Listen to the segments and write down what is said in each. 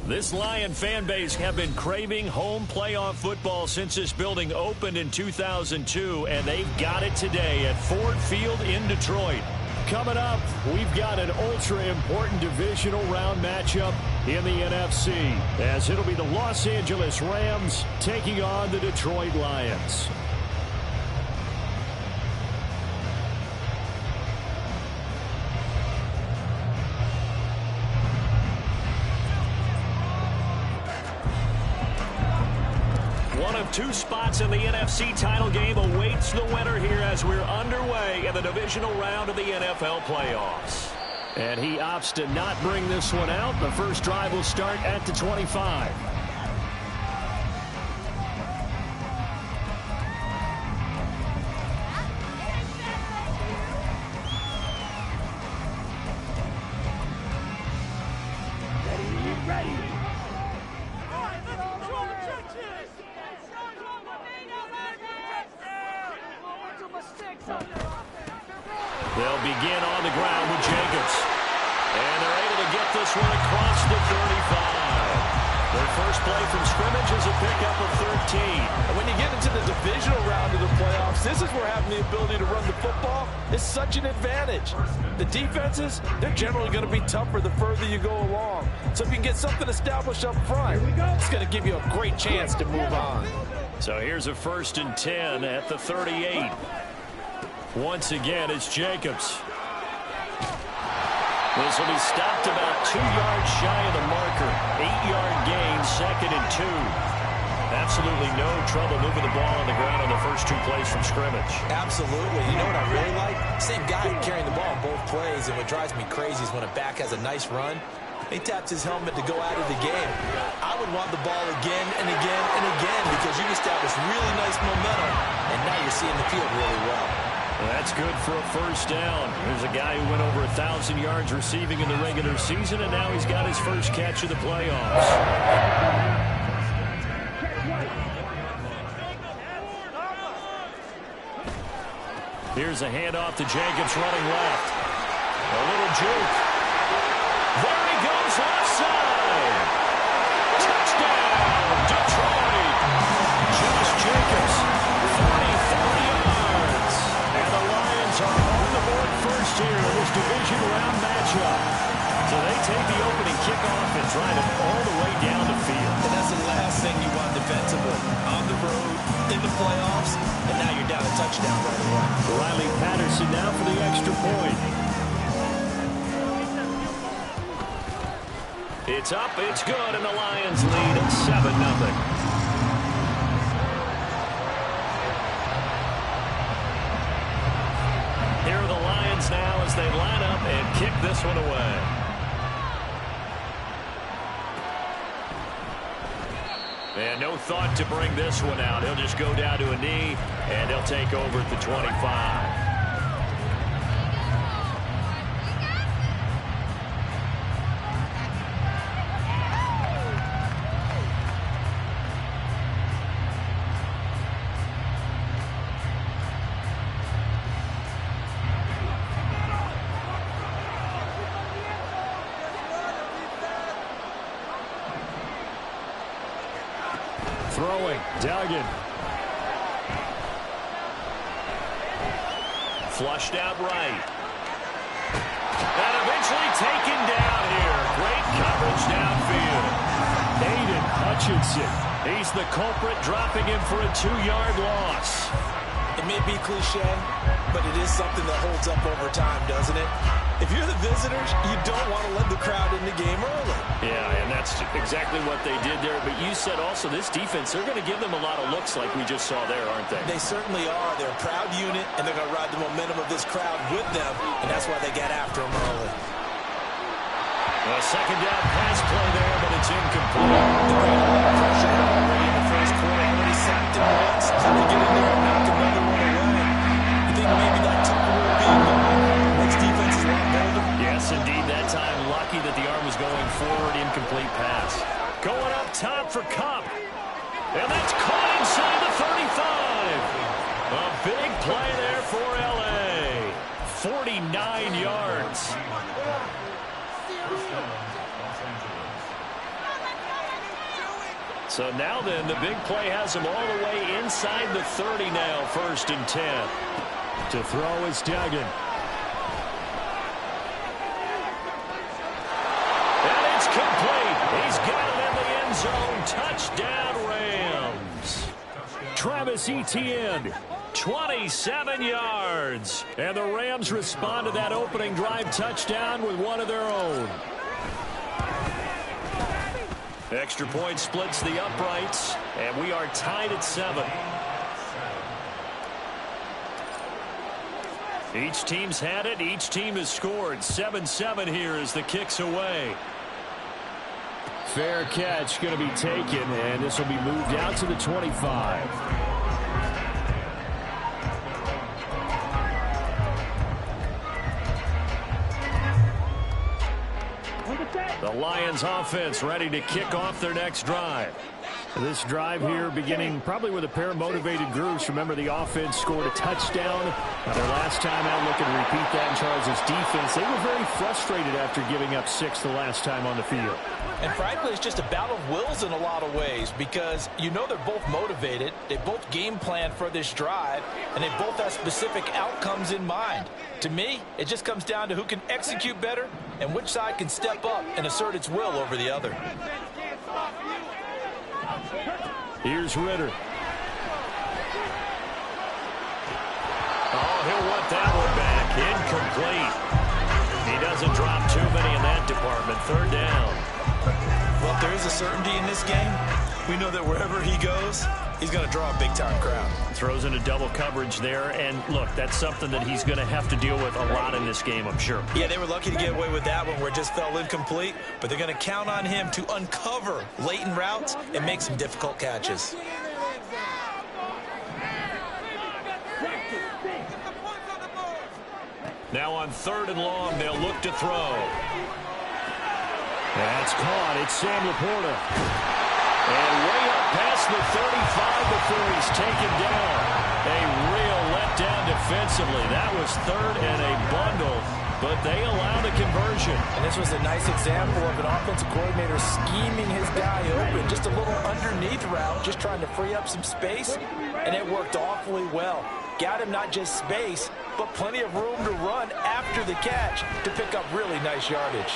This Lion fan base have been craving home playoff football since this building opened in 2002, and they've got it today at Ford Field in Detroit. Coming up, we've got an ultra-important divisional round matchup in the NFC, as it'll be the Los Angeles Rams taking on the Detroit Lions. One of two spots in the NFC title game awaits the winner here as we're underway in the divisional round of the NFL playoffs. And he opts to not bring this one out. The first drive will start at the 25. They'll begin on the ground with Jacobs. And they're able to get this one across the 35. Their first play from scrimmage is a pickup of 13. And when you get into the divisional round of the playoffs, this is where having the ability to run the football is such an advantage. The defenses, they're generally going to be tougher the further you go along. So if you can get something established up front, it's going to give you a great chance to move on. So here's a 1st and 10 at the 38. Once again, it's Jacobs. This will be stopped about 2 yards shy of the marker. 8-yard gain, 2nd and 2. Absolutely no trouble moving the ball on the ground on the first 2 plays from scrimmage. Absolutely. You know what I really like? Same guy carrying the ball on both plays, and what drives me crazy is when a back has a nice run, he taps his helmet to go out of the game. I would want the ball again and again and again because you've established really nice momentum, and now you're seeing the field really well. That's good for a first down. There's a guy who went over 1,000 yards receiving in the regular season, and now he's got his first catch of the playoffs. Here's a handoff to Jacobs running left. A little juke. There he goes left side. Touchdown, Detroit. Josh Jacobs, 44 yards. And the Lions are on the board first here in this division round matchup. So they take the opening kickoff and drive it all the way down the field. And that's the last thing you want defensively. On the road, in the playoffs, and now you're down a touchdown right away. Riley Patterson now for the extra point. It's up, it's good, and the Lions lead at 7-0. Here are the Lions now as they line up and kick this one away. And no thought to bring this one out. He'll just go down to a knee, and he'll take over at the 25. Throwing, Duggan. Flushed out right. And eventually taken down here. Great coverage downfield. Aiden Hutchinson. He's the culprit, dropping him for a 2-yard loss. It may be cliche, but it is something that holds up over time, doesn't it? If you're the visitors, you don't want to let the crowd in the game early. Yeah, and that's exactly what they did there. But you said also this defense, they're going to give them a lot of looks like we just saw there, aren't they? They certainly are. They're a proud unit, and they're going to ride the momentum of this crowd with them, and that's why they get after them early. A second down pass play there, but it's incomplete. The great pressure already in the first quarter, already sacked him once. How they get in there and knock another one away? You think maybe that Tucker will be gone? Next defense is a lot bolder. Yes, indeed. That time, lucky that the arm was going forward. Incomplete pass. Going up top for Kupp. And that's caught inside the 35. A big play there for L.A. 49 yards. So now then, the big play has him all the way inside the 30 now, 1st and 10. To throw is Duggan. And it's complete. He's got it in the end zone. Touchdown, Rams. Travis Etienne, 27 yards. And the Rams respond to that opening drive touchdown with one of their own. Extra point splits the uprights, and we are tied at 7. Each team's had it. Each team has scored. 7-7 here as the kick's away. Fair catch going to be taken, and this will be moved out to the 25. The Lions offense ready to kick off their next drive. This drive here beginning probably with a pair of motivated groups. Remember, the offense scored a touchdown. Their last time out, looking to repeat that in Charles' defense. They were very frustrated after giving up 6 the last time on the field. And frankly, it's just a battle of wills in a lot of ways because you know they're both motivated. They both game plan for this drive, and they both have specific outcomes in mind. To me, it just comes down to who can execute better and which side can step up and assert its will over the other. Here's Ritter. Oh, he'll want that one back. Incomplete. He doesn't drop too many in that department. 3rd down. Well, if there is a certainty in this game, we know that wherever he goes, he's going to draw a big-time crowd. Throws into double coverage there, and look, that's something that he's going to have to deal with a lot in this game, I'm sure. Yeah, they were lucky to get away with that one where it just fell incomplete, but they're going to count on him to uncover latent routes and make some difficult catches. Now on 3rd and long, they'll look to throw. That's caught. It's Sam Laporta. And way up past the 35 before he's taken down. A real letdown defensively. That was 3rd and a bundle, but they allow the conversion. And this was a nice example of an offensive coordinator scheming his guy open. Just a little underneath route, just trying to free up some space, and it worked awfully well. Got him not just space, but plenty of room to run after the catch to pick up really nice yardage.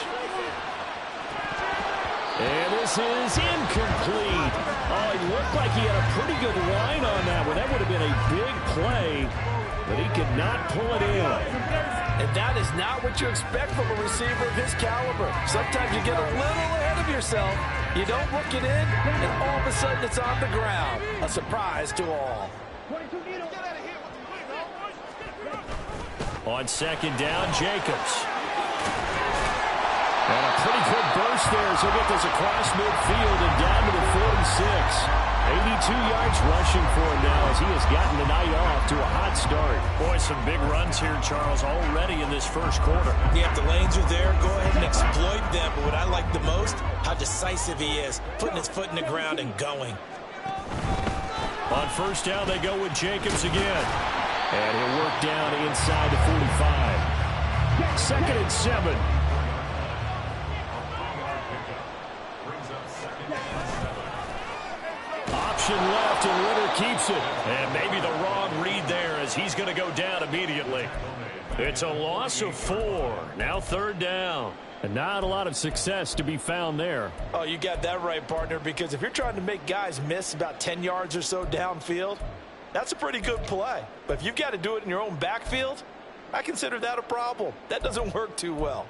And this is incomplete. Oh, it looked like he had a pretty good line on that one. That would have been a big play, but he could not pull it in. And that is not what you expect from a receiver of his caliber. Sometimes you get a little ahead of yourself. You don't look it in, and all of a sudden it's on the ground. A surprise to all. On 2nd down, Jacobs. And a pretty good burst there as he'll get this across midfield and down to the 46. 82 yards rushing for him now as he has gotten the night off to a hot start. Boy, some big runs here, Charles, already in this 1st quarter. Yeah, if the lanes are there, go ahead and exploit them. But what I like the most, how decisive he is, putting his foot in the ground and going. On 1st down, they go with Jacobs again. And he'll work down inside the 45. 2nd and 7. Option left, and Ritter keeps it. And maybe the wrong read there as he's going to go down immediately. It's a loss of 4. Now 3rd down. And not a lot of success to be found there. Oh, you got that right, partner, because if you're trying to make guys miss about 10 yards or so downfield, that's a pretty good play. But if you've got to do it in your own backfield, I consider that a problem. That doesn't work too well.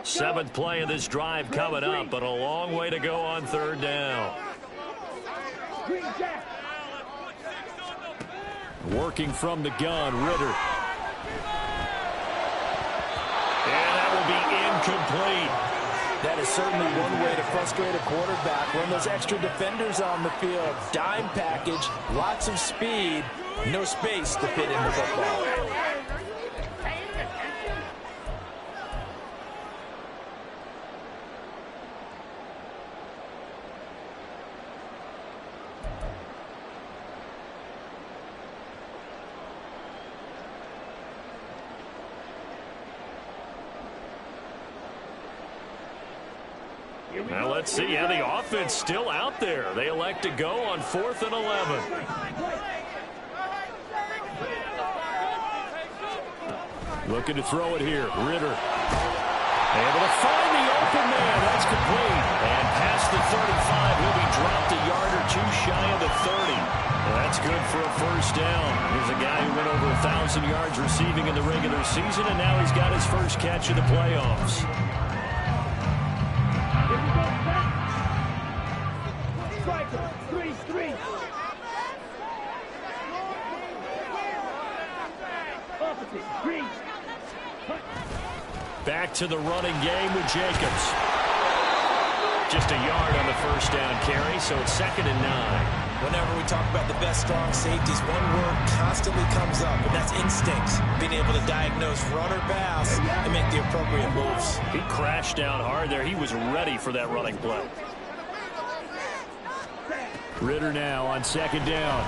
Seventh play of this drive coming up, but a long way to go on 3rd down. Working from the gun, Ritter. And that will be incomplete. That is certainly one way to frustrate a quarterback. Run those extra defenders on the field. Dime package, lots of speed, no space to fit in the football. Now let's see how the offense still out there. They elect to go on 4th and 11. Looking to throw it here. Ritter. Able to find the open man. That's complete. And past the 35, he'll be dropped a yard or two shy of the 30. That's good for a first down. Here's a guy who went over 1,000 yards receiving in the regular season, and now he's got his first catch of the playoffs. Back to the running game with Jacobs. Just a yard on the first down carry, so it's 2nd and 9. Whenever we talk about the best strong safeties, one word constantly comes up, and that's instincts. Being able to diagnose run or pass and make the appropriate moves. He crashed down hard there. He was ready for that running play. Ritter now on 2nd down.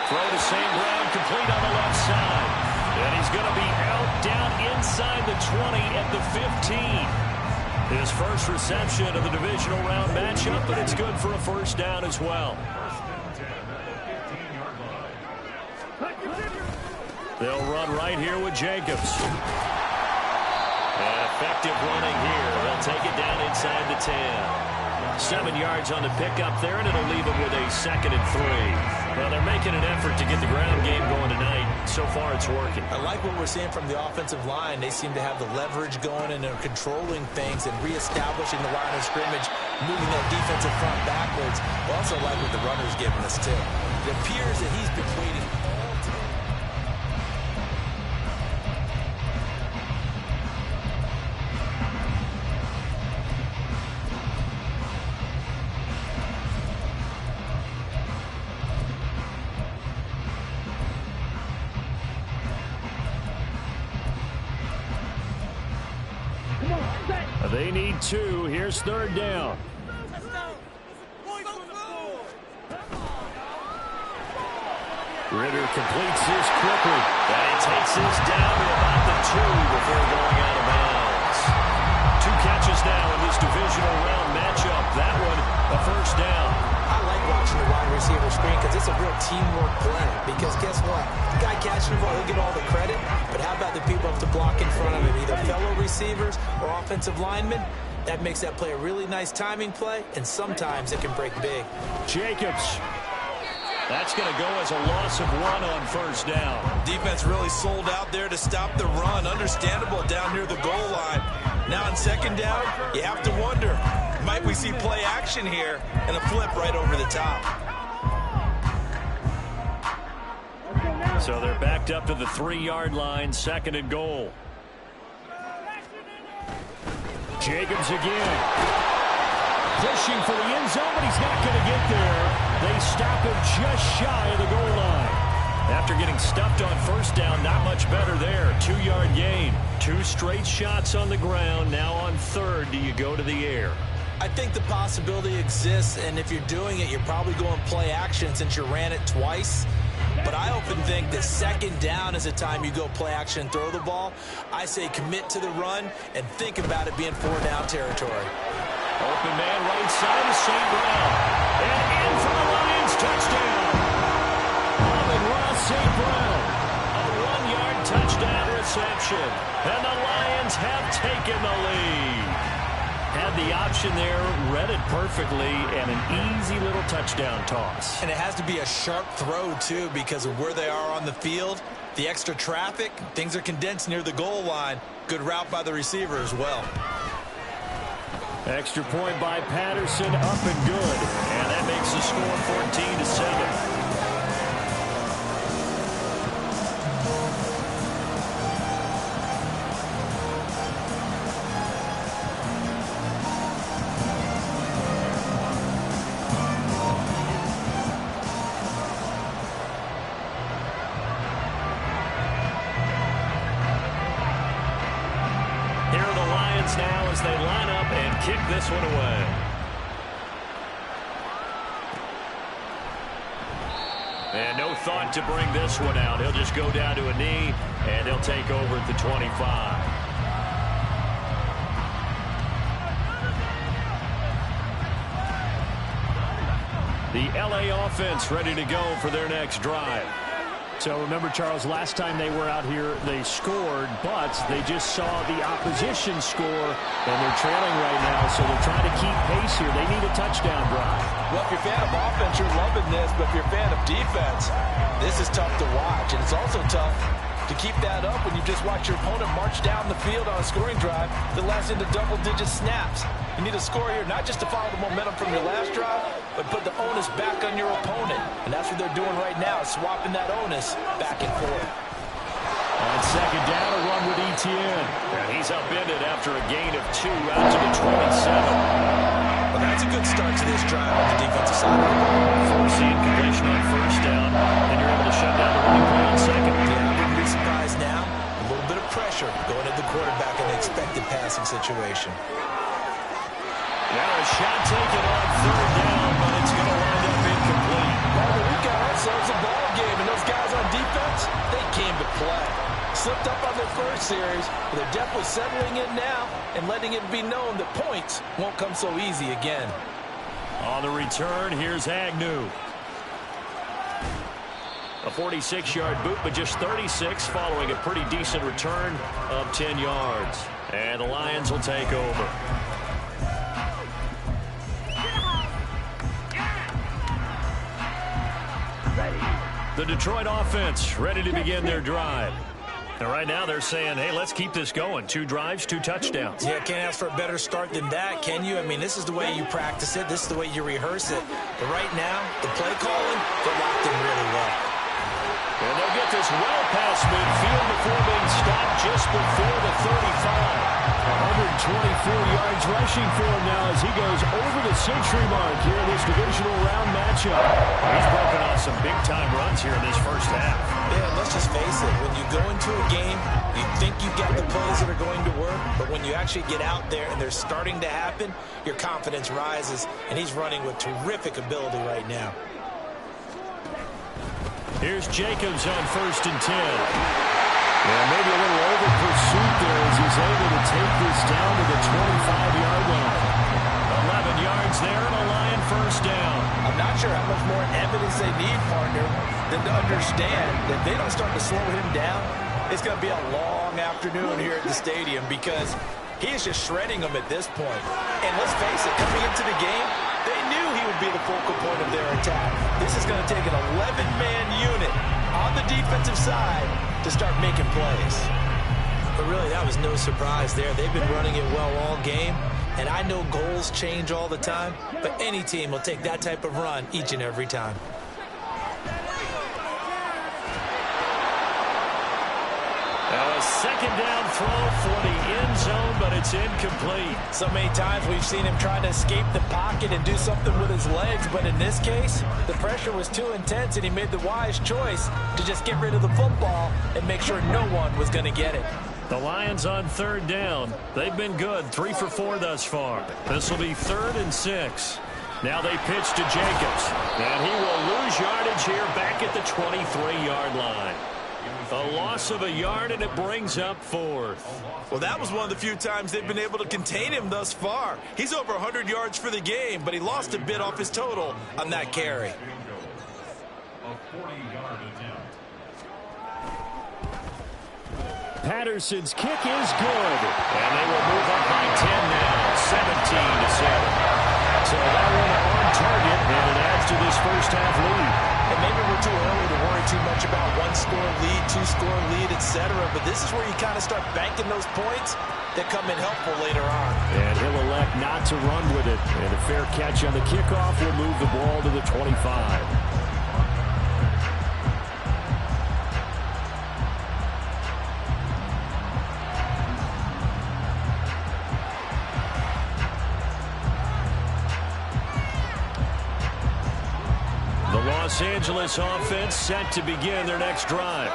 Throw to St. Brown, complete on the left side. And he's going to be out down inside the 20 at the 15. His first reception of the divisional round matchup, but it's good for a first down as well. They'll run right here with Jacobs. And effective running here. They'll take it down inside the 10. 7 yards on the pickup there, and it'll leave them with a 2nd and 3. Well, they're making an effort to get the ground game going tonight. So far, it's working. I like what we're seeing from the offensive line. They seem to have the leverage going, and they're controlling things and reestablishing the line of scrimmage, moving that defensive front backwards. I also like what the runner's giving us, too. It appears that he's been waiting all day. They need 2. Here's 3rd down. Ritter completes this quickly. And he takes this down to about the 2 before going out of bounds. 2 catches now in this divisional round matchup. That one, a first down. I like watching the wide receiver screen because it's a real teamwork play. Because guess what? The guy catching the ball, he'll get all the credit. But how about the people up to block in front of him, either fellow receivers or offensive linemen? That makes that play a really nice timing play, and sometimes it can break big. Jacobs. That's going to go as a loss of 1 on first down. Defense really sold out there to stop the run. Understandable down near the goal line. Now on 2nd down, you have to wonder, might we see play action here and a flip right over the top? So they're backed up to the 3-yard line, 2nd and goal. Jacobs again. Pushing for the end zone, but he's not going to get there. They stop him just shy of the goal line. After getting stuffed on first down, not much better there. 2-yard gain. 2 straight shots on the ground. Now on 3rd, do you go to the air? I think the possibility exists, and if you're doing it, you're probably going play action since you ran it twice. But I often think that 2nd down is the time you go play action and throw the ball. I say commit to the run and think about it being 4-down territory. Open man right side of St. Brown. And in for the Lions, touchdown. Amon-Ra St. Brown. A 1-yard touchdown reception. And the Lions have taken the lead. Had the option there, read it perfectly, and an easy little touchdown toss. And it has to be a sharp throw, too, because of where they are on the field. The extra traffic, things are condensed near the goal line. Good route by the receiver as well. Extra point by Patterson, up and good. And that makes the score 14-7. Now as they line up and kick this one away. And no thought to bring this one out. He'll just go down to a knee, and he'll take over at the 25. The LA offense ready to go for their next drive. So remember, Charles, last time they were out here, they scored, but they just saw the opposition score, and they're trailing right now, so they're trying to keep pace here. They need a touchdown drive. Well, if you're a fan of offense, you're loving this, but if you're a fan of defense, this is tough to watch, and it's also tough to keep that up when you just watch your opponent march down the field on a scoring drive that lasts into double-digit snaps. You need a score here, not just to follow the momentum from your last drive, but put the onus back on your opponent. And that's what they're doing right now, swapping that onus back and forth. On second down, a run with Etienne. And he's upended after a gain of 2 out to the 27. Well, that's a good start to this drive on the defensive side of the ball. Forcing completion on first down, and you're able to shut down the running play on second. Yeah, I wouldn't be surprised now. A little bit of pressure going at the quarterback in the expected passing situation. Now a shot taken on third down, but it's going to wind up incomplete. Well, we've got ourselves a ball game, and those guys on defense, they came to play. Slipped up on their first series, but they're definitely settling in now and letting it be known that points won't come so easy again. On the return, here's Agnew. A 46-yard boot, but just 36 following a pretty decent return of 10 yards. And the Lions will take over. The Detroit offense ready to begin their drive. And right now they're saying, hey, let's keep this going. 2 drives, 2 touchdowns. Yeah, can't ask for a better start than that, can you? I mean, this is the way you practice it. This is the way you rehearse it. But right now, the play calling, they're locked in really well. And they'll get this well past midfield before being stopped just before the 35. 124 yards rushing for him now as he goes over the century mark here in this divisional round matchup. He's broken off some big-time runs here in this first half. Yeah, let's just face it. When you go into a game, you think you've got the plays that are going to work, but when you actually get out there and they're starting to happen, your confidence rises, and he's running with terrific ability right now. Here's Jacobs on 1st and 10. And maybe a little over pursuit there as he's able to take this down to the 25-yard line. 11 yards there and a Lion first down. I'm not sure how much more evidence they need, partner, than to understand that if they don't start to slow him down, it's going to be a long afternoon here at the stadium because he is just shredding them at this point. And let's face it, coming into the game, they knew he would be the focal point of their attack. This is going to take an 11-man unit on the defensive side to start making plays. But really, that was no surprise there. They've been running it well all game, and I know goals change all the time, but any team will take that type of run each and every time. Now a second down throw for the end zone, but it's incomplete. So many times we've seen him try to escape the pocket and do something with his legs, but in this case, the pressure was too intense and he made the wise choice to just get rid of the football and make sure no one was going to get it. The Lions on 3rd down. They've been good, 3 for 4 thus far. This will be 3rd and 6. Now they pitch to Jacobs, and he will lose yardage here back at the 23-yard line. A loss of a yard, and it brings up 4th. Well, that was one of the few times they've been able to contain him thus far. He's over 100 yards for the game, but he lost a bit off his total on that carry. Patterson's kick is good, and they will move up by 10 now, 17-7. So that one on target, and it adds to this first half lead. And maybe we're too early to worry too much about 1-score lead, 2-score lead, etc. But this is where you kind of start banking those points that come in helpful later on. And he'll elect not to run with it. And a fair catch on the kickoff will move the ball to the 25. Los Angeles offense set to begin their next drive.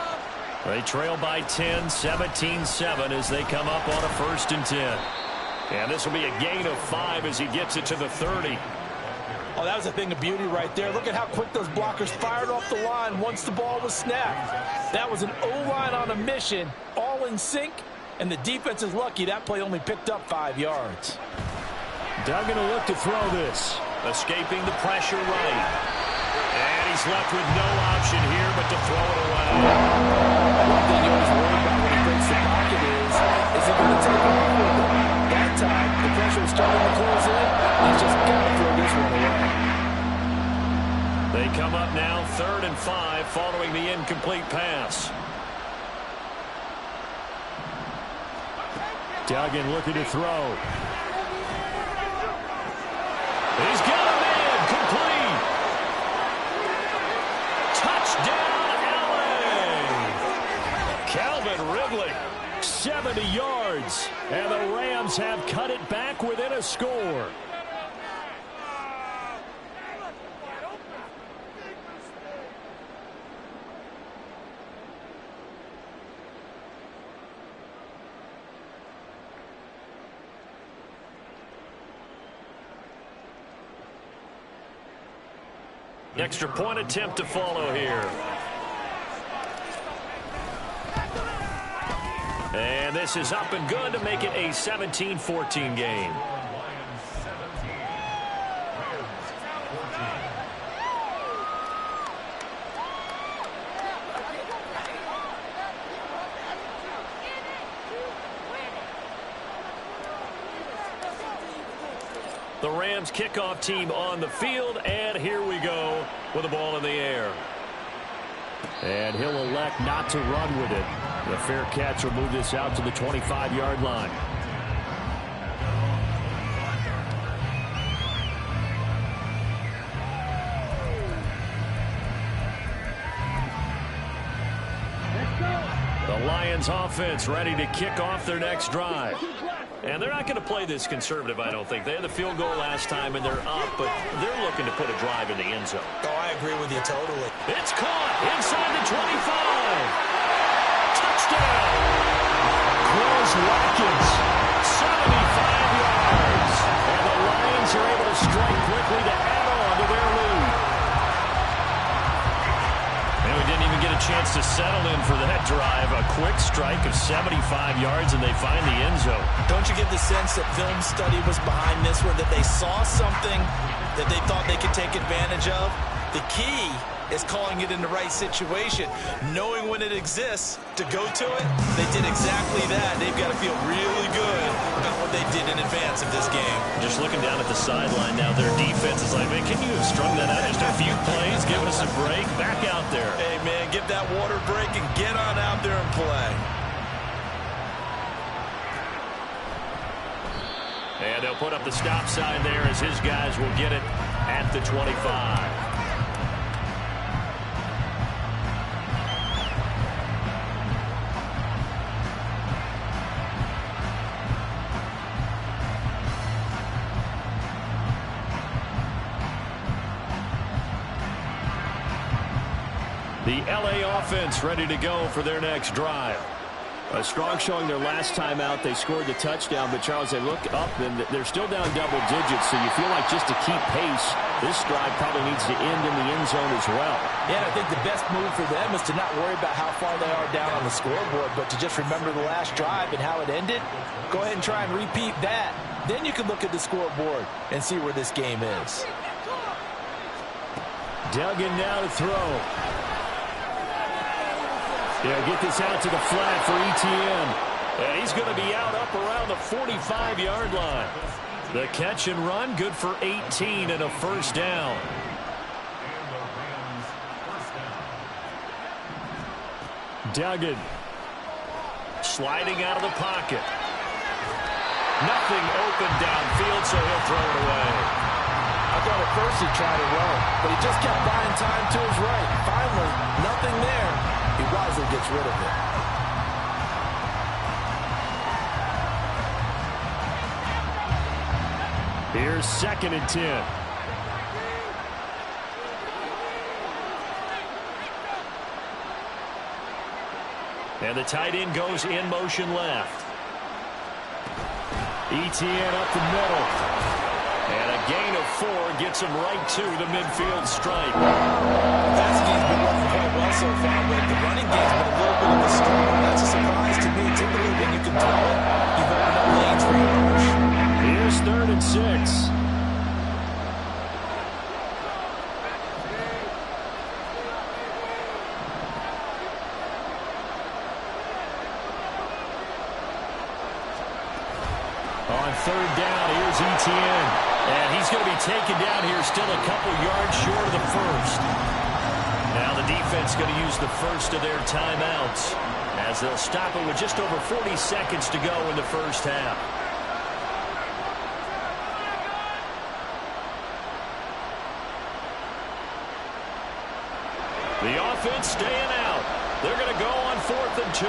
They trail by 10, 17-7 as they come up on a 1st and 10. And this will be a gain of 5 as he gets it to the 30. Oh, that was a thing of beauty right there. Look at how quick those blockers fired off the line once the ball was snapped. That was an O-line on a mission, all in sync, and the defense is lucky that play only picked up 5 yards. Doug going to look to throw this. Escaping the pressure right. And he's left with no option here but to throw it away. One thing you always worry about when he breaks the pocket is he going to take off with it? That time, the pressure was starting to close in. He's just got to throw this one away. They come up now 3rd and 5 following the incomplete pass. Duggan looking to throw. He's got him in. Complete. Touchdown, LA. Calvin Ridley, 70 yards. And the Rams have cut it back within a score. Extra point attempt to follow here. And this is up and good to make it a 17-14 game. The Rams kickoff team on the field, and here we go with the ball in the air. And he'll elect not to run with it. The fair catch will move this out to the 25-yard line. The Lions offense ready to kick off their next drive. And they're not going to play this conservative, I don't think. They had the field goal last time, and they're up, but they're looking to put a drive in the end zone. Oh, I agree with you totally. It's caught inside the 25. Touchdown. Chris Watkins, 75 yards. And the Lions are able to strike quickly to add on to their lead. And we didn't even get a chance to settle in for that drive. A quick strike of 75 yards, and they find the end zone. Don't you get the sense that film study was behind this one, that they saw something that they thought they could take advantage of? The key is calling it in the right situation, knowing when it exists to go to it. They did exactly that. They've got to feel really good about what they did in advance of this game. Just looking down at the sideline now, their defense is like, man, can you have strung that out just a few plays, give us a break, back out there. Hey, man, give that water break and get on out there and play. And they'll put up the stop sign there as his guys will get it at the 25. The LA offense ready to go for their next drive. A strong showing their last time out. They scored the touchdown, but Charles, they look up and they're still down double digits, so you feel like just to keep pace, this drive probably needs to end in the end zone as well. Yeah, I think the best move for them is to not worry about how far they are down on the scoreboard, but to just remember the last drive and how it ended. Go ahead and try and repeat that. Then you can look at the scoreboard and see where this game is. Duggan now to throw. They'll get this out to the flat for Etienne. And he's going to be out up around the 45-yard line. The catch and run, good for 18 and a first down. Duggan. Sliding out of the pocket. Nothing open downfield, so he'll throw it away. I thought at first he tried to run, but he just kept buying time to his right. Finally, nothing there. He wisely gets rid of it. Here's 2nd and 10. And the tight end goes in motion left. Etienne up the middle. And a gain of 4 gets him right to the midfield stripe. Passing game's been working quite well so far, but the running game's been a little bit of a struggle. That's a surprise to me. Typically, when you can throw it, you've opened up lanes for your rush. Here's 3rd and 6. third down. Here's Etienne. And he's going to be taken down here still a couple yards short of the first. Now the defense going to use the first of their timeouts as they'll stop it with just over 40 seconds to go in the first half. The offense staying out. They're going to go on 4th and 2.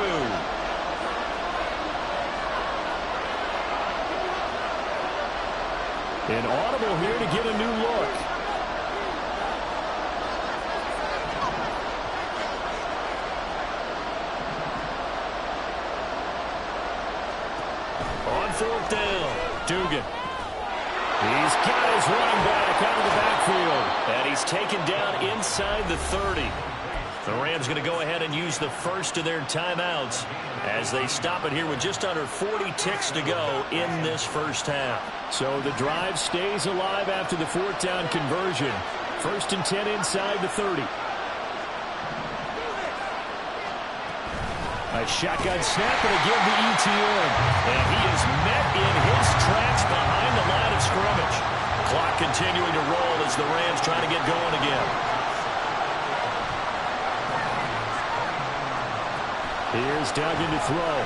An audible here to get a new look. On 4th down, Dugan. He's got his running back out of the backfield. And he's taken down inside the 30. The Rams going to go ahead and use the first of their timeouts as they stop it here with just under 40 ticks to go in this first half. So the drive stays alive after the 4th down conversion. 1st and 10 inside the 30. A shotgun snap and again to Etienne. And he is met in his tracks behind the line of scrimmage. Clock continuing to roll as the Rams try to get going again. Here's Duggan to throw.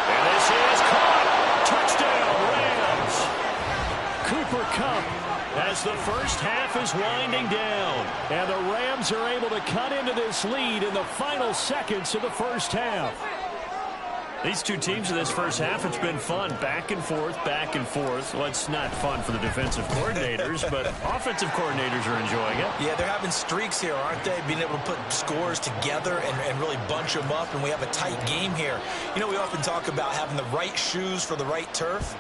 And this is caught. Touchdown, Rams. Cooper Kupp as the first half is winding down. And the Rams are able to cut into this lead in the final seconds of the first half. These two teams in this first half, it's been fun. Back and forth, back and forth. Well, it's not fun for the defensive coordinators, but offensive coordinators are enjoying it. Yeah, they're having streaks here, aren't they? Being able to put scores together and really bunch them up, and we have a tight game here. You know, we often talk about having the right shoes for the right turf.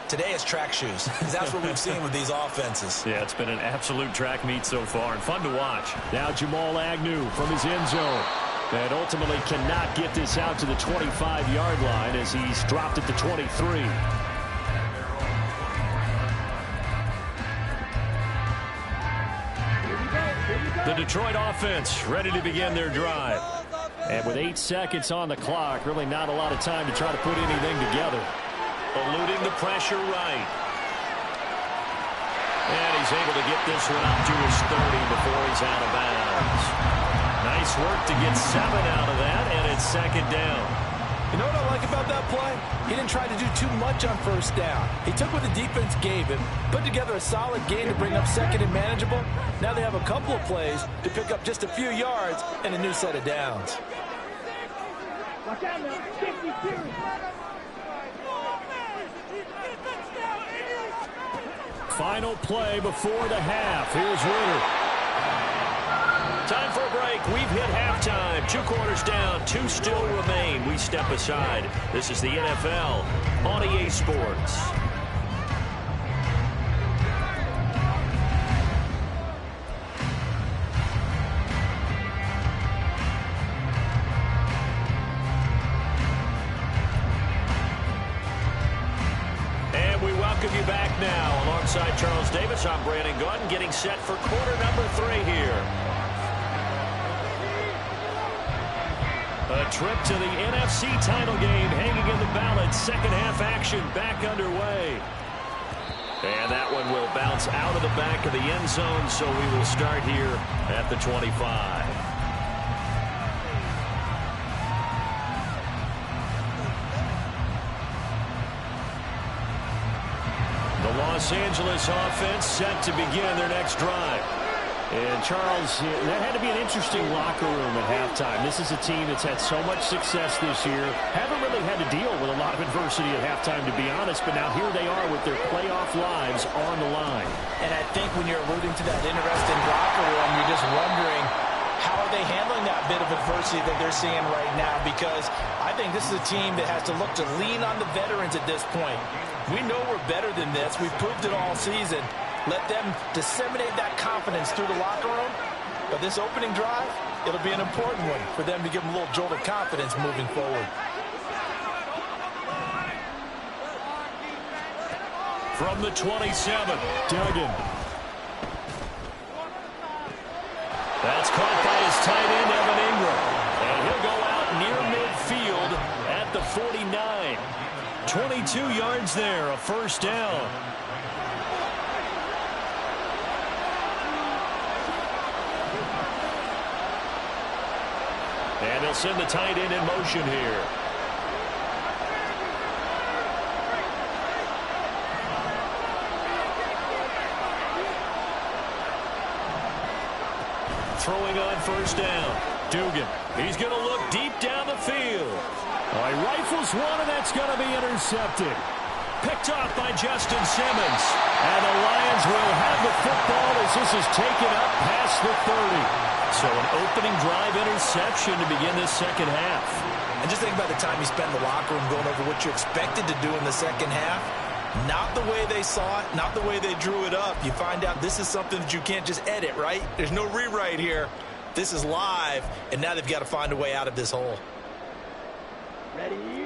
Today it's track shoes. That's what we've seen with these offenses. Yeah, it's been an absolute track meet so far and fun to watch. Now Jamal Agnew from his end zone. And ultimately cannot get this out to the 25-yard line as he's dropped at the 23. The Detroit offense ready to begin their drive. And with 8 seconds on the clock, really not a lot of time to try to put anything together. Eluding the pressure right. And he's able to get this one up to his 30 before he's out of bounds. Nice work to get 7 out of that, and it's 2nd down. You know what I like about that play? He didn't try to do too much on 1st down. He took what the defense gave him, put together a solid game to bring up 2nd and manageable. Now they have a couple of plays to pick up just a few yards and a new set of downs. Final play before the half. Here's Ritter. Time for a break. We've hit halftime. 2 quarters down. 2 still remain. We step aside. This is the NFL on EA Sports. And we welcome you back now. Alongside Charles Davis, I'm Brandon Gaudin, getting set for quarter number 3 here. A trip to the NFC title game hanging in the balance. Second half action back underway. And that one will bounce out of the back of the end zone, so we will start here at the 25. The Los Angeles offense set to begin their next drive. And, Charles, that had to be an interesting locker room at halftime. This is a team that's had so much success this year. Haven't really had to deal with a lot of adversity at halftime, to be honest. But now here they are with their playoff lives on the line. And I think when you're alluding to that interesting locker room, you're just wondering, how are they handling that bit of adversity that they're seeing right now? Because I think this is a team that has to look to lean on the veterans at this point. We know we're better than this. We've proved it all season. Let them disseminate that confidence through the locker room. But this opening drive, it'll be an important one for them to give them a little jolt of confidence moving forward. From the 27, Duggan. That's caught by his tight end, Evan Ingram. And he'll go out near midfield at the 49. 22 yards there, a first down. And they'll send the tight end in motion here. Throwing on first down. Dugan. He's going to look deep down the field. Oh, he rifles one, and that's going to be intercepted. Picked off by Justin Simmons. And the Lions will have the football as this is taken up past the 30. So an opening drive interception to begin this second half. And just think about the time you spend in the locker room going over what you expected to do in the second half. Not the way they saw it, not the way they drew it up. You find out this is something that you can't just edit, right? There's no rewrite here. This is live, and now they've got to find a way out of this hole.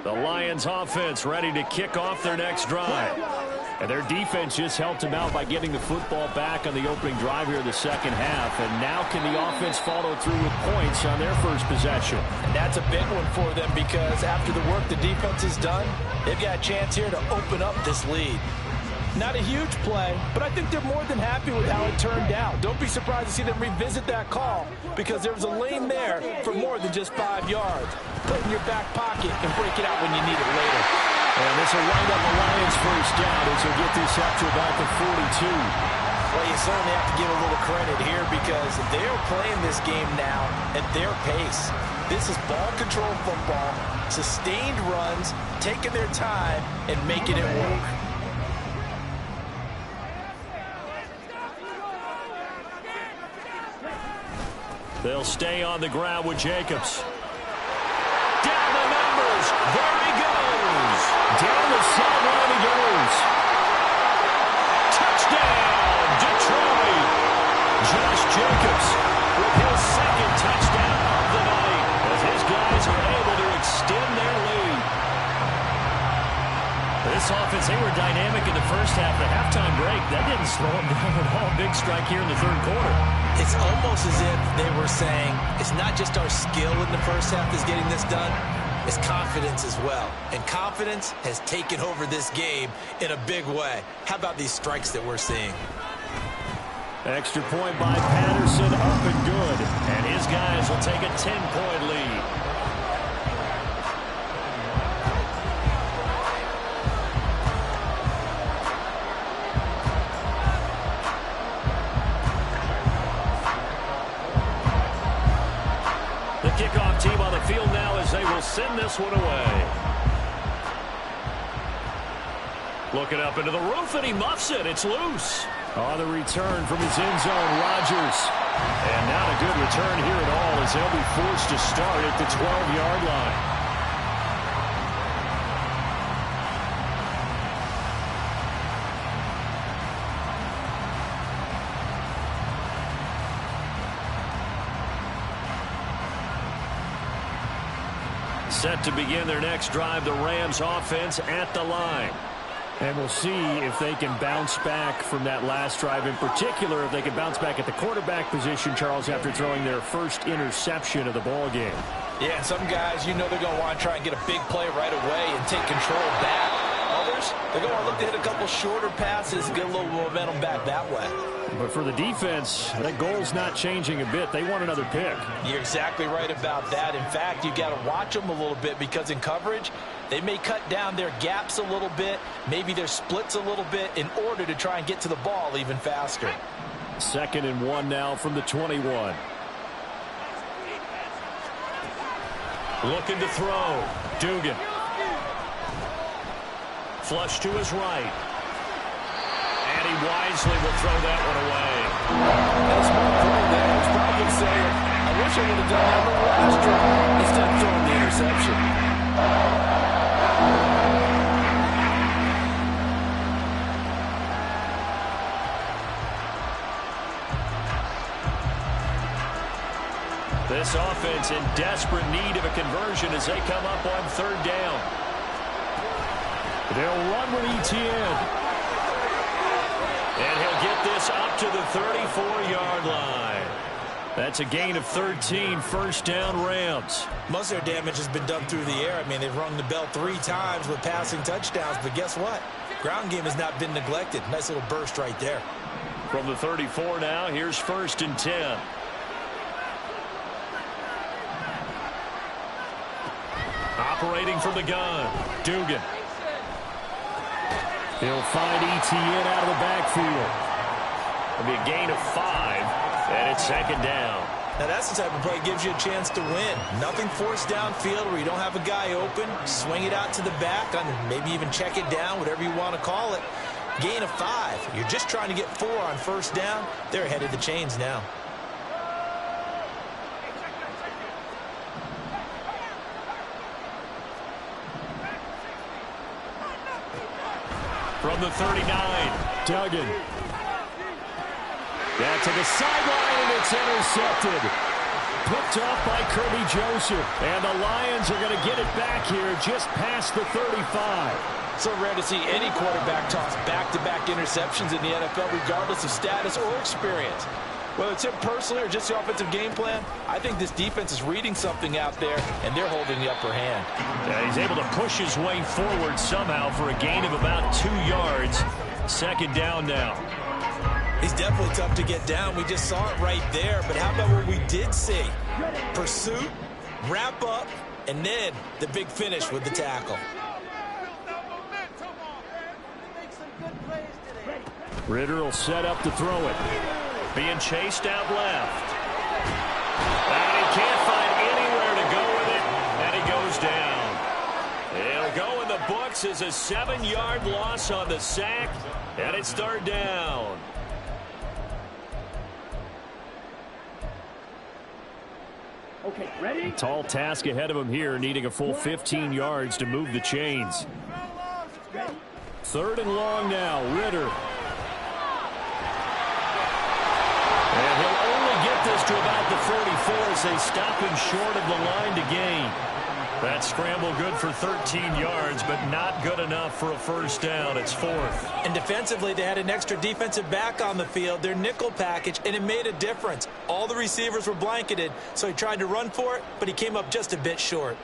The Lions offense ready to kick off their next drive. And their defense just helped them out by getting the football back on the opening drive here in the second half. And now can the offense follow through with points on their first possession? And that's a big one for them because after the work the defense has done, they've got a chance here to open up this lead. Not a huge play, but I think they're more than happy with how it turned out. Don't be surprised to see them revisit that call because there was a lane there for more than just 5 yards. Put it in your back pocket and break it out when you need it later. And this will wind up the Lions first down as they get this up to about the 42. Well, you certainly have to give a little credit here because they're playing this game now at their pace. This is ball control football, sustained runs, taking their time and making it work. They'll stay on the ground with Jacobs. Down the numbers. There he goes. Down the sideline he goes. Touchdown, Detroit. Josh Jacobs with his second touchdown of the night as his guys are able to extend their lead. This offense, they were dynamic in the first half. The halftime break, that didn't slow them down at all. Big strike here in the third quarter. It's almost as if they were saying, it's not just our skill in the first half that's getting this done, it's confidence as well. And confidence has taken over this game in a big way. How about these strikes that we're seeing? Extra point by Patterson, up and good. And his guys will take a 10-point lead. Kickoff team on the field now as they will send this one away. Looking up into the roof, and he muffs it. It's loose. On the return from his end zone, Rodgers. And not a good return here at all as they'll be forced to start at the 12-yard line. Set to begin their next drive, the Rams offense at the line. And we'll see if they can bounce back from that last drive. In particular, if they can bounce back at the quarterback position, Charles, after throwing their first interception of the ball game. Yeah, some guys, you know they're going to want to try and get a big play right away and take control back. Others, they're going to look to hit a couple shorter passes and get a little momentum back that way. But for the defense, that goal's not changing a bit. They want another pick. You're exactly right about that. In fact, you've got to watch them a little bit because in coverage, they may cut down their gaps a little bit, maybe their splits a little bit in order to try and get to the ball even faster. 2nd and 1 now from the 21. Looking to throw. Dugan. Flush to his right. And he wisely will throw that one away. That's one play there. I was probably saying, I wish I would have done that on the last drive instead of throwing the interception. This offense in desperate need of a conversion as they come up on 3rd down. They'll run with Etienne. And he'll get this up to the 34-yard line. That's a gain of 13, first down Rams. Most of their damage has been done through the air. I mean, they've rung the bell 3 times with passing touchdowns, but guess what? Ground game has not been neglected. Nice little burst right there. From the 34 now, here's first and 10. Operating from the gun, Dugan. He'll find Etienne out of the backfield. It'll be a gain of 5, and it's second down. Now that's the type of play that gives you a chance to win. Nothing forced downfield where you don't have a guy open. Swing it out to the back, maybe even check it down, whatever you want to call it. Gain of 5. You're just trying to get 4 on first down. They're ahead of the chains now. From the 39, Duggan. Down to the sideline, and it's intercepted. Picked off by Kirby Joseph. And the Lions are going to get it back here just past the 35. So rare to see any quarterback toss back-to-back interceptions in the NFL, regardless of status or experience. Whether it's him personally or just the offensive game plan, I think this defense is reading something out there, and they're holding the upper hand. Yeah, he's able to push his way forward somehow for a gain of about 2 yards. Second down now. He's definitely tough to get down. We just saw it right there. But how about what we did see? Pursuit, wrap up, and then the big finish with the tackle. Ritter will set up to throw it. Being chased out left. And he can't find anywhere to go with it, and he goes down. It'll go in the books as a 7-yard loss on the sack, and it's third down. Okay, ready? Tall task ahead of him here, needing a full 15 yards to move the chains. Third and long now, Ritter. And he'll only get this to about the 44 as they stop him short of the line to gain. That scramble good for 13 yards, but not good enough for a first down. It's fourth. And defensively, they had an extra defensive back on the field, their nickel package, and it made a difference. All the receivers were blanketed, so he tried to run for it, but he came up just a bit short.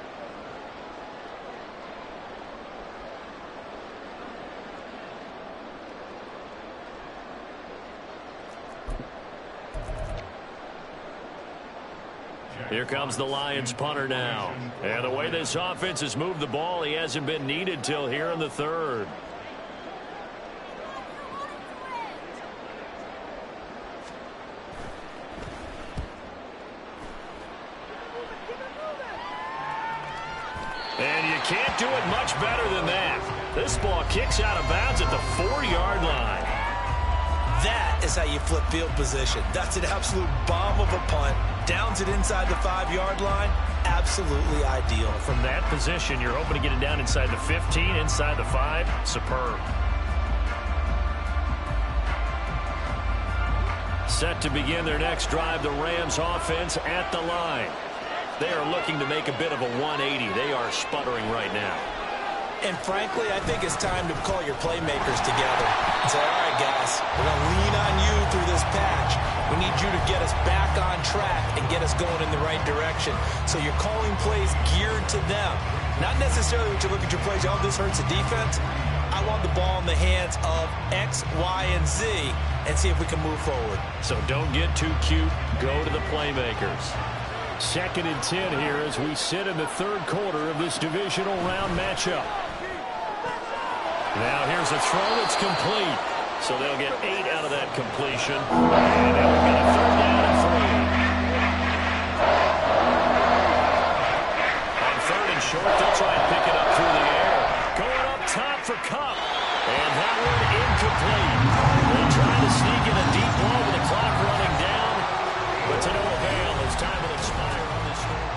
Here comes the Lions punter now. And the way this offense has moved the ball, he hasn't been needed till here in the third. And you can't do it much better than that. This ball kicks out of bounds at the 4-yard line. That is how you flip field position. That's an absolute bomb of a punt. Downs it inside the 5-yard line. Absolutely ideal. From that position, you're hoping to get it down inside the 15, inside the 5. Superb. Set to begin their next drive, the Rams offense at the line. They are looking to make a bit of a 180. They are sputtering right now. And frankly, I think it's time to call your playmakers together and say, all right, guys, we're going to lean on you through this patch. We need you to get us back on track and get us going in the right direction. So you're calling plays geared to them. Not necessarily when you look at your plays, oh, this hurts the defense. I want the ball in the hands of X, Y, and Z and see if we can move forward. So don't get too cute. Go to the playmakers. Second and 10 here as we sit in the third quarter of this divisional round matchup. Now here's a throw that's complete. So they'll get 8 out of that completion. And they'll get a third down and 3. On third and short, they'll try and pick it up through the air. Going up top for Kupp. And that one incomplete. They'll try to sneak in a deep ball with the clock running down. But to no avail as time will expire on this score.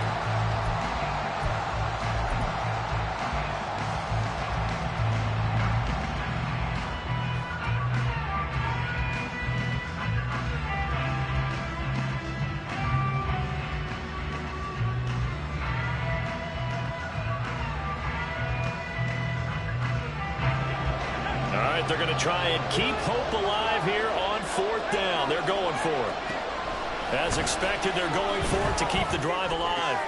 They're going to try and keep hope alive here on fourth down. They're going for it. As expected, they're going for it to keep the drive alive.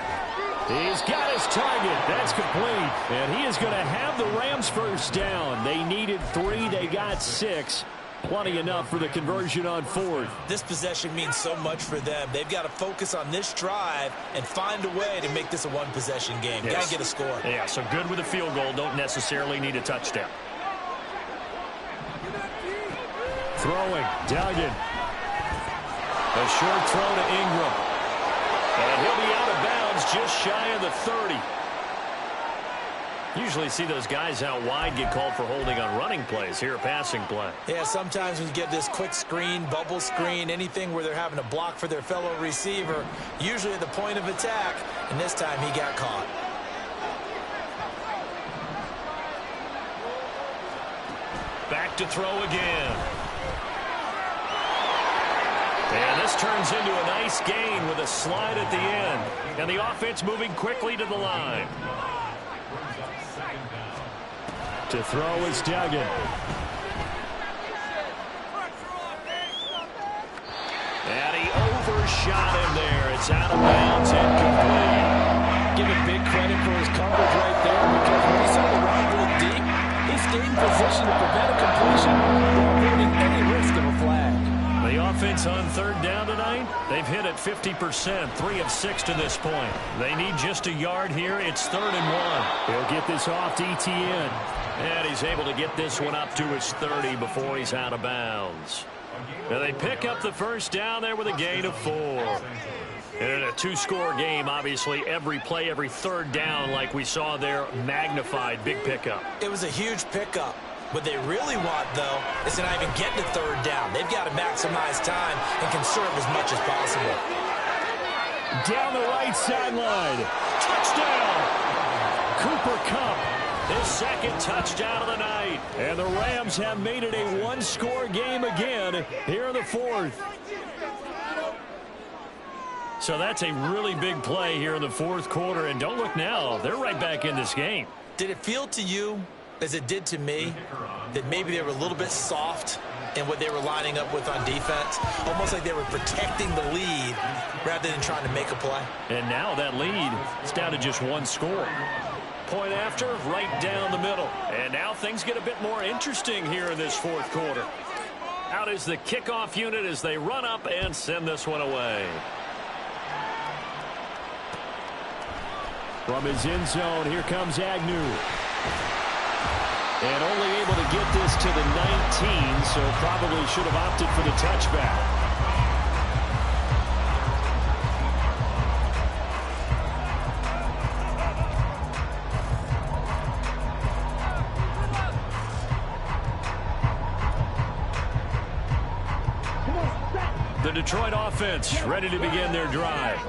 He's got his target. That's complete. And he is going to have the Rams first down. They needed 3. They got 6. Plenty enough for the conversion on 4th. This possession means so much for them. They've got to focus on this drive and find a way to make this a one-possession game. Yes. Got to get a score. Yeah, so good with a field goal. Don't necessarily need a touchdown. Throwing. Duggan. A short throw to Ingram. And he'll be out of bounds just shy of the 30. Usually see those guys out wide get called for holding on running plays. Here, a passing play. Yeah, sometimes when you get this quick screen, bubble screen, anything where they're having to block for their fellow receiver, usually at the point of attack, and this time he got caught. Back to throw again. And this turns into a nice gain with a slide at the end. And the offense moving quickly to the line. To throw is Duggan. And he overshot him there. It's out of bounds and complete. Give him big credit for his coverage right there, because when he saw the route go deep, he stayed in position to prevent a completion while avoiding any risk of a flag. The offense on 3rd down tonight, they've hit it 50%, 3 of 6 to this point. They need just a yard here. It's 3rd and 1. He'll get this off to ETN. And he's able to get this one up to his 30 before he's out of bounds. And they pick up the first down there with a gain of 4. And in a 2-score game, obviously, every play, every 3rd down, like we saw there, magnified. Big pickup. It was a huge pickup. What they really want, though, is to not even get to 3rd down. They've got to maximize time and conserve as much as possible. Down the right sideline. Touchdown! Cooper Kupp. His 2nd touchdown of the night. And the Rams have made it a 1-score game again here in the 4th. So that's a really big play here in the 4th quarter. And don't look now. They're right back in this game. Did it feel to you, as it did to me, that maybe they were a little bit soft in what they were lining up with on defense? Almost like they were protecting the lead rather than trying to make a play. And now that lead is down to just 1 score. Point after, right down the middle. And now things get a bit more interesting here in this 4th quarter. Out is the kickoff unit as they run up and send this one away. From his end zone, here comes Agnew. And only able to get this to the 19, so probably should have opted for the touchback. The Detroit offense ready to begin their drive.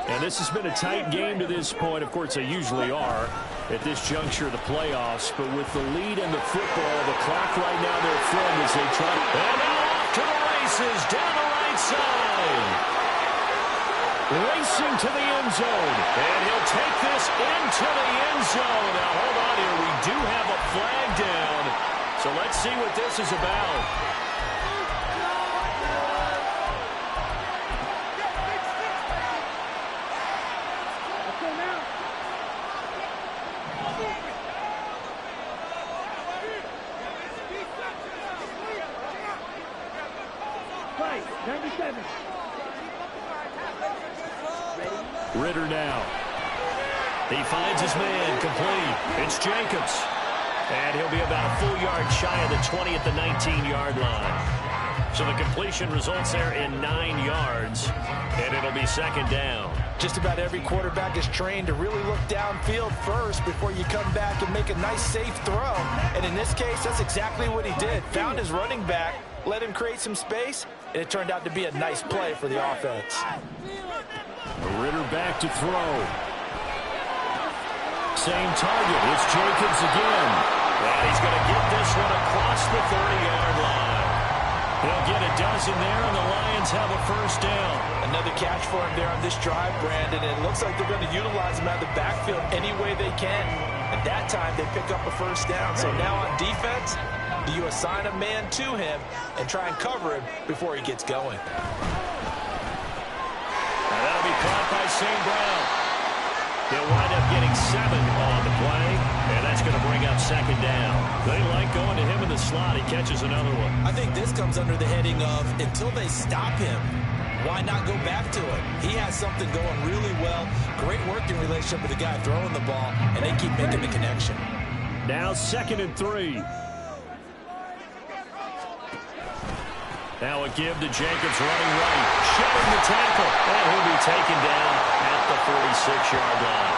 And this has been a tight game to this point. Of course, they usually are at this juncture of the playoffs. But with the lead in the football, the clock right now, their friend as they try. And now off to the races down the right side. Racing to the end zone. And he'll take this into the end zone. Now, hold on here. We do have a flag down. So let's see what this is about. Ritter now. He finds his man complete. It's Jacobs. And he'll be about a full yard shy of the 20 at the 19-yard line. So the completion results there in 9 yards. And it'll be 2nd down. Just about every quarterback is trained to really look downfield first before you come back and make a nice, safe throw. And in this case, that's exactly what he did. Found his running back, let him create some space, and it turned out to be a nice play for the offense. Ritter back to throw. Same target. It's Jacobs again. And he's going to get this one across the 30-yard line. He'll get a dozen there, and the Lions have a first down. Another catch for him there on this drive, Brandon. And it looks like they're going to utilize him out of the backfield any way they can. At that time, they pick up a first down. So now on defense, do you assign a man to him and try and cover him before he gets going? be caught by St. Brown. He'll wind up getting 7 on the play, and that's going to bring up second down. They like going to him in the slot. He catches another one. I think this comes under the heading of until they stop him, why not go back to it? He has something going really well. Great working relationship with the guy throwing the ball, and they keep making the connection. Now 2nd and 3. Now a give to Jacobs running right. Shedding the tackle. And he'll be taken down at the 46-yard line.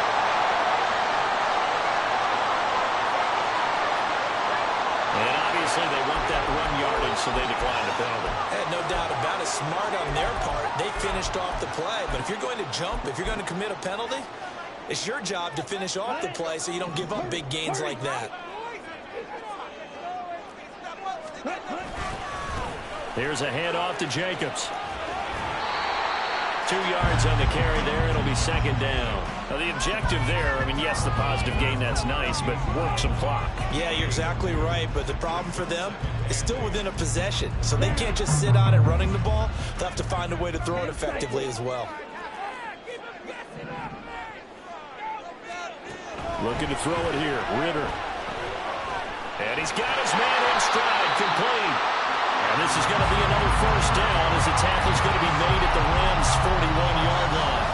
And obviously they want that run yardage, so they decline the penalty. No doubt about it. Smart on their part. They finished off the play. But if you're going to jump, if you're going to commit a penalty, it's your job to finish off the play so you don't give up big gains like that. Here's a handoff to Jacobs. 2 yards on the carry there. It'll be second down. Now the objective there, I mean, yes, the positive gain, that's nice, but work some clock. Yeah, you're exactly right. But the problem for them is still within a possession. So they can't just sit on it running the ball. They'll have to find a way to throw it effectively as well. Looking to throw it here. Ritter. And he's got his man in stride. Complete. And this is going to be another first down as the tackle's going to be made at the Rams' 41-yard line.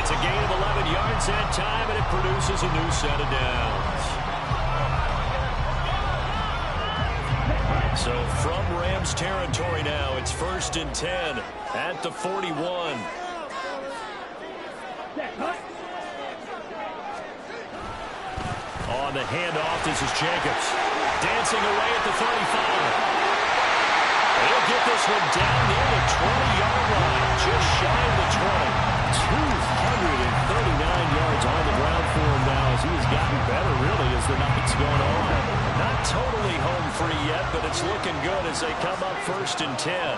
It's a gain of 11 yards that time, and it produces a new set of downs. So from Rams territory now, it's 1st and 10 at the 41. On the handoff, this is Jacobs. Dancing away at the 35. He'll get this one down near the 20-yard line, just shy of the 20. 239 yards on the ground for him now as he has gotten better, really, as the night's going on. Not totally home free yet, but it's looking good as they come up 1st and 10.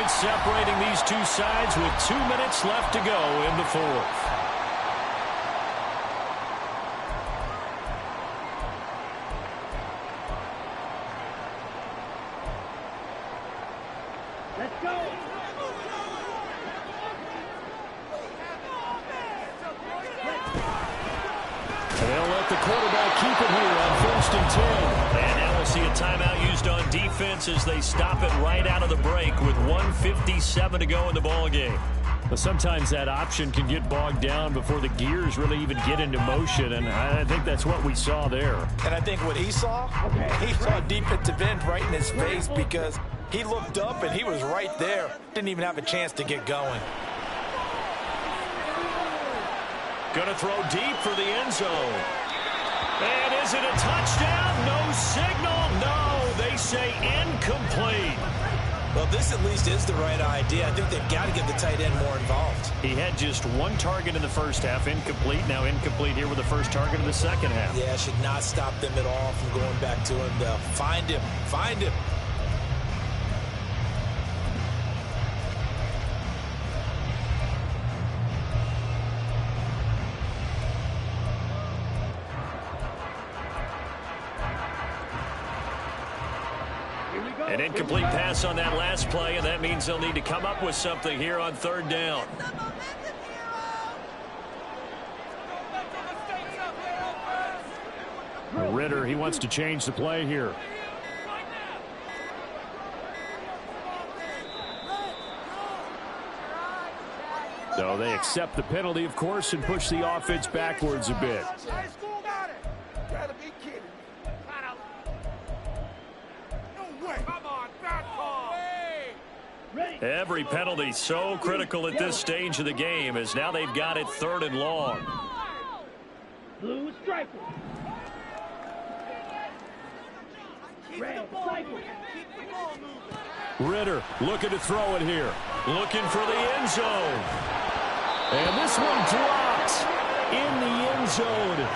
Separating these two sides with 2 minutes left to go in the 4th. Let's go. And they'll let the quarterback keep it here on 1st and 10. And now we'll see a timeout used on defense as they stop it right out of the break with 1:57 to go in the ball game. But sometimes that option can get bogged down before the gears really even get into motion, and I think that's what we saw there. And I think what he saw a defensive end right in his face because he looked up and he was right there. Didn't even have a chance to get going. Going to throw deep for the end zone. And is it a touchdown? No signal. No, they say incomplete. Well, this at least is the right idea. I think they've got to get the tight end more involved. He had just 1 target in the first half, incomplete. Now incomplete here with the first target of the second half. Yeah, should not stop them at all from going back to him to find him. Find him. An incomplete pass on that last play, and that means they'll need to come up with something here on 3rd down. Ritter, he wants to change the play here. So they accept the penalty, of course, and push the offense backwards a bit. Every penalty so critical at this stage of the game as now they've got it 3rd and long. Blue striker. Red striker. Ritter looking to throw it here. Looking for the end zone. And this one dropped in the end zone.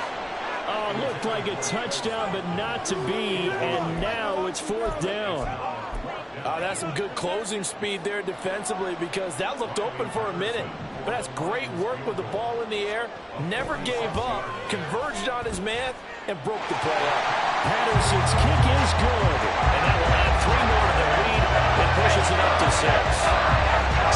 Oh, looked like a touchdown, but not to be. And now it's 4th down. That's some good closing speed there defensively, because that looked open for a minute. But that's great work with the ball in the air. Never gave up, converged on his man, and broke the play up. Patterson's kick is good. And that will add 3 more to their lead and pushes it up to 6.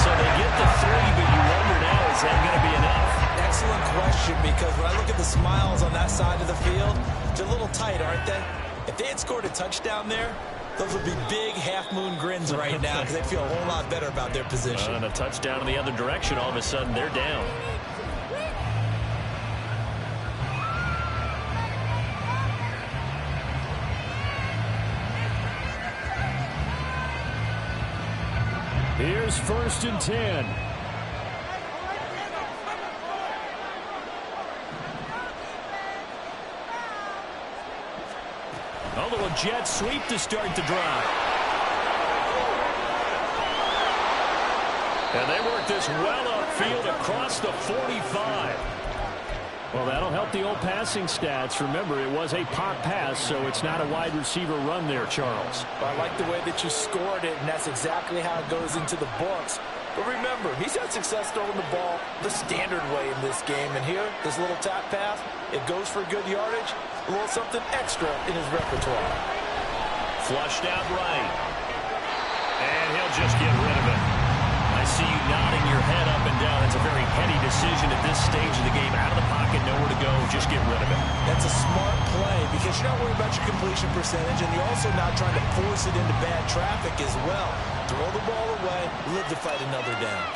So they get the 3, but you wonder now, is that going to be enough? Excellent question, because when I look at the smiles on that side of the field, they're a little tight, aren't they? If they had scored a touchdown there, those would be big half-moon grins right now, because they feel a whole lot better about their position. And a touchdown in the other direction, all of a sudden they're down. Here's 1st and 10. A little jet sweep to start the drive. And they work this well upfield across the 45. Well, that'll help the old passing stats. Remember, it was a pop pass, so it's not a wide receiver run there, Charles. I like the way that you scored it, and that's exactly how it goes into the books. But remember, he's had success throwing the ball the standard way in this game. And here, this little tap pass, it goes for good yardage, a little something extra in his repertoire. Flushed out right. And he'll just get rid of it. I see you nodding your head up and down. It's a very heady decision at this stage of the game. Out of the pocket, nowhere to go. Just get rid of it. That's a smart play, because you're not worried about your completion percentage, and you're also not trying to force it into bad traffic as well. Throw the ball away, live to fight another down.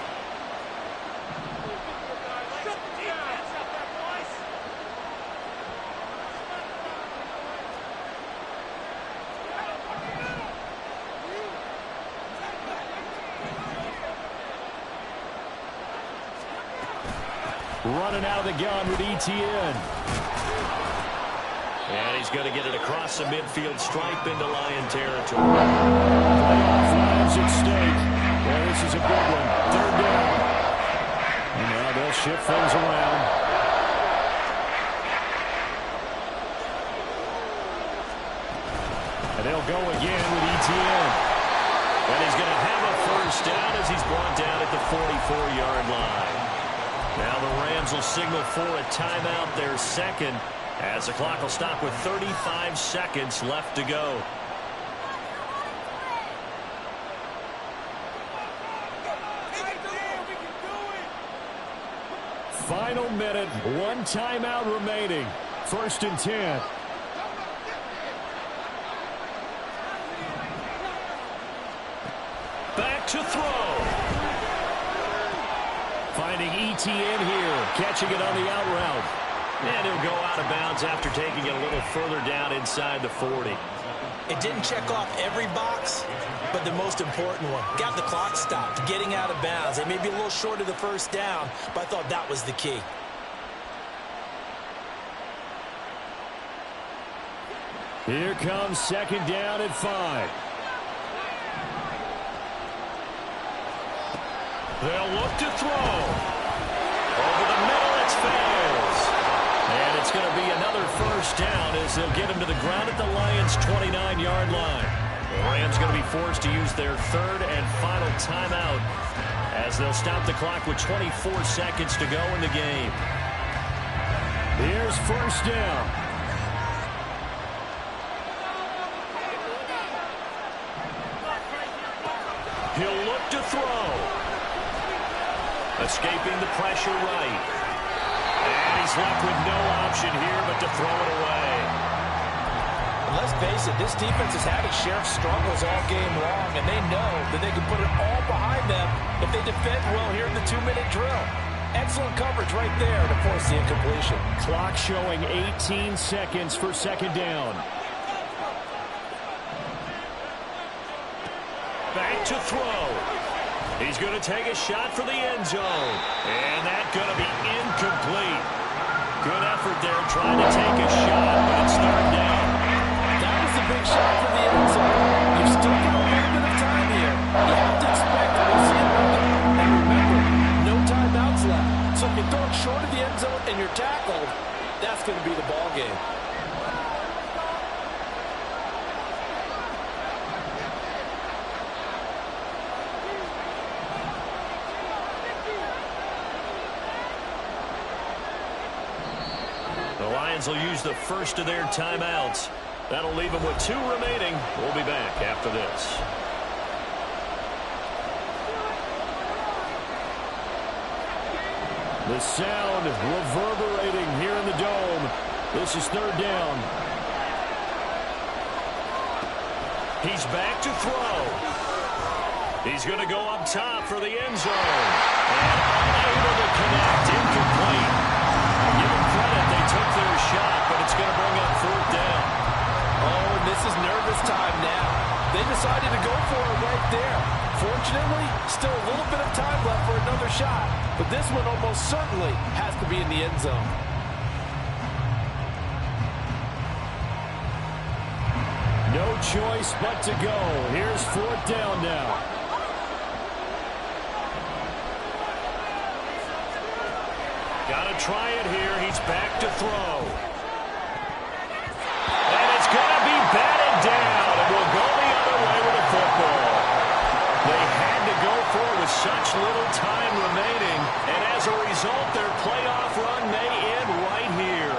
Running out of the gun with ETN. And he's going to get it across the midfield stripe into Lion territory. Playoff lives at stake. Well, this is a big one. 3rd down. And now they'll shift things around. And they'll go again with ETN. And he's going to have a 1st down as he's brought down at the 44-yard line. Now the Rams will signal for a timeout, their 2nd, as the clock will stop with 35 seconds left to go. Final minute, 1 timeout remaining. 1st and 10. Back to throw. Finding ETN here, catching it on the out route. And he'll go out of bounds after taking it a little further down inside the 40. It didn't check off every box, but the most important one. Got the clock stopped, getting out of bounds. They may be a little short of the 1st down, but I thought that was the key. Here comes 2nd down at 5. They'll look to throw. Over the middle, it fails. And it's going to be another 1st down as they'll get him to the ground at the Lions' 29-yard line. The Rams going to be forced to use their 3rd and final timeout as they'll stop the clock with 24 seconds to go in the game. Here's 1st down. He'll look to throw. Escaping the pressure right. And he's left with no option here but to throw it away. And let's face it, this defense has had its share of struggles all game long, and they know that they can put it all behind them if they defend well here in the 2-minute drill. Excellent coverage right there to force the incompletion. Clock showing 18 seconds for 2nd down. Back to throw. He's going to take a shot for the end zone. And that's going to be incomplete. Good effort there trying to take a shot, but it's 3rd down. That was a big shot for the end zone. You've still got a little bit of time here. You have to expect that we'll see another. And remember, no timeouts left. So if you throw it short of the end zone and you're tackled, that's going to be the ball game. Lions will use the first of their timeouts. That'll leave them with 2 remaining. We'll be back after this. The sound reverberating here in the dome. This is 3rd down. He's back to throw. He's going to go up top for the end zone. And unable to connect. Incomplete. Give them credit. They took their shot, but it's going to bring up 4th down. Oh, and this is nervous time now. They decided to go for it right there. Fortunately, still a little bit of time left for another shot. But this one almost certainly has to be in the end zone. No choice but to go. Here's 4th down now. Got to try it here. He's back to throw. And it's going to be batted down. And we'll go the other way with the football. They had to go for it with such little time remaining. And as a result, their playoff run may end right here.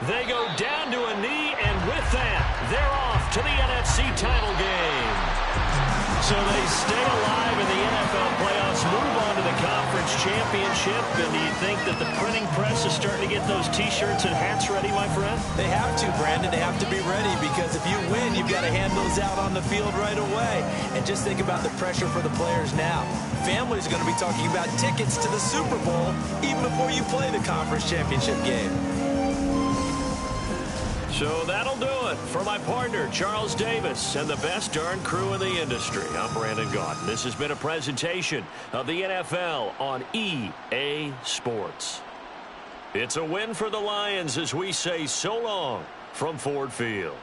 They go down to a knee, and with that, they're off to the NFC title game. So they stay alive in the NFL playoffs, move on to the conference championship. And do you think that the printing press is starting to get those T-shirts and hats ready, my friend? They have to, Brandon. They have to be ready because if you win, you've got to hand those out on the field right away. And just think about the pressure for the players now. Families are going to be talking about tickets to the Super Bowl even before you play the conference championship game. So that'll do it for my partner, Charles Davis, and the best darn crew in the industry. I'm Brandon Gaudin. This has been a presentation of the NFL on EA Sports. It's a win for the Lions as we say so long from Ford Field.